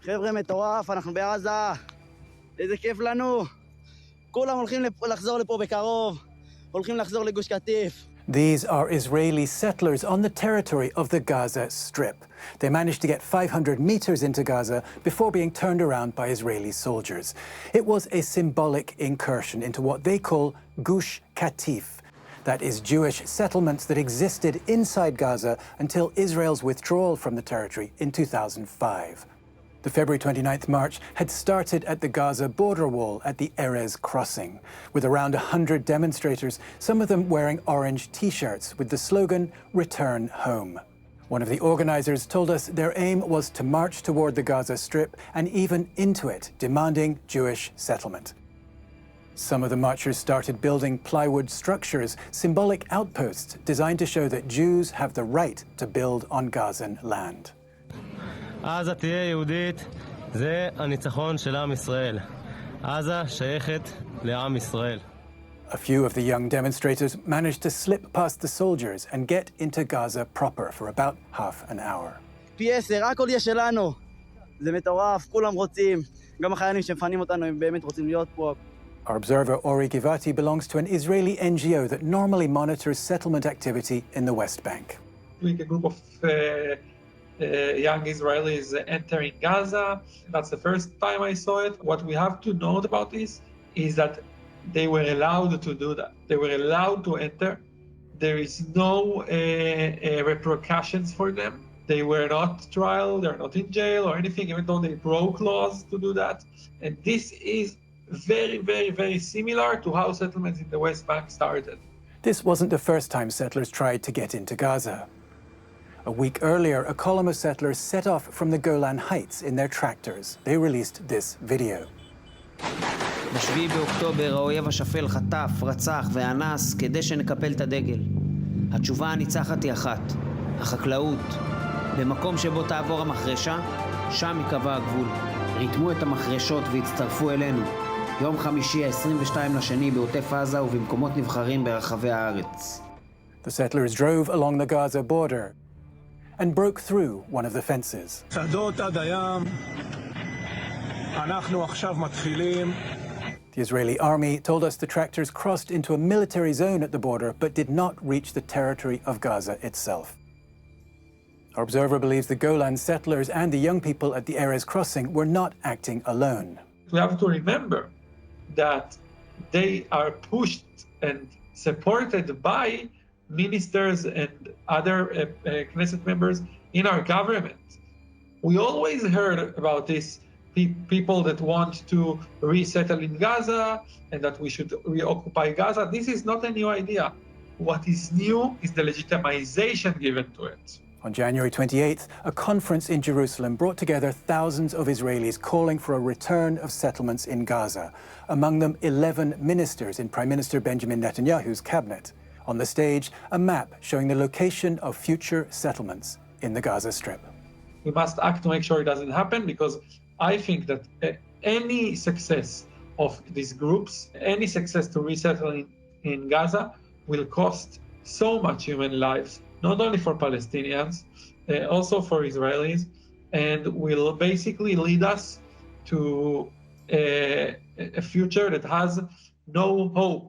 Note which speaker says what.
Speaker 1: חבר'ה, מטורף, אנחנו בעזה. איזה כיף לנו. כולם הולכים לחזור לפה בקרוב. הולכים לחזור לגוש קטיף.
Speaker 2: These are Israeli settlers on the territory of the Gaza Strip. They managed to get 500 meters into Gaza before being turned around by Israeli soldiers. It was a symbolic incursion into what they call Gush Katif. That is Jewish settlements that existed inside Gaza until Israel's withdrawal from the territory in 2005. The February 29th march had started at the Gaza border wall at the Erez crossing, with around 100 demonstrators, some of them wearing orange T-shirts with the slogan, "Return Home." One of the organizers told us their aim was to march toward the Gaza Strip and even into it, demanding Jewish settlement. Some of the marchers started building plywood structures, symbolic outposts designed to show that Jews have the right to build on Gazan land.
Speaker 3: עזה תהיה יהודית, זה הניצחון של עם ישראל. עזה שייכת לעם ישראל.
Speaker 2: A few of the young demonstrators managed to slip past the soldiers and get into Gaza proper for about half an hour.
Speaker 1: פי 10, הכל יהיה שלנו. זה מטורף, כולם רוצים. גם החיילים שמפנים אותנו, הם באמת רוצים להיות פה.
Speaker 2: Our observer Ori Givati belongs to an Israeli NGO that normally monitors settlement activity in the West Bank.
Speaker 4: A group of young Israelis entering Gaza. That's the first time I saw it. What we have to note about this is that they were allowed to do that. They were allowed to enter. There is no repercussions for them. They were not trial, they're not in jail or anything, even though they broke laws to do that. And this is very, very, very similar to how settlements in the West Bank started.
Speaker 2: This wasn't the first time settlers tried to get into Gaza. A week earlier, a column of settlers set off from the Golan Heights in their tractors. They released this video.
Speaker 5: ב-7 באוקטובר האויב השפל חטף, רצח ואנס כדי שנקפל את הדגל. התשובה הניצחת היא אחת, החקלאות. במקום שבו תעבור המחרשה, שם יקבע הגבול. ריתמו את המחרשות והצטרפו אלינו. יום חמישי, 22 לשני בעוטף עזה ובמקומות נבחרים ברחבי הארץ.
Speaker 2: The settlers drove along the Gaza border and broke through one of the fences.
Speaker 6: צעדות עד הים. אנחנו עכשיו מתחילים.
Speaker 2: The Israeli army told us the tractors crossed into a military zone at the border but did not reach the territory of Gaza itself. Our observer believes the Golan settlers and the young people at the Erez crossing were not acting alone.
Speaker 4: We have to remember that they are pushed and supported by ministers and other Knesset members in our government. We always heard about this people that want to resettle in Gaza and that we should reoccupy Gaza. This is not a new idea. What is new is the legitimization given to it.
Speaker 2: On January 28th, a conference in Jerusalem brought together thousands of Israelis calling for a return of settlements in Gaza, among them 11 ministers in Prime Minister Benjamin Netanyahu's cabinet. On the stage, a map showing the location of future settlements in the Gaza Strip.
Speaker 4: We must act to make sure it doesn't happen, because I think that any success of these groups, any success to resettle in Gaza will cost so much human lives, not only for Palestinians, also for Israelis, and will basically lead us to a future that has no hope.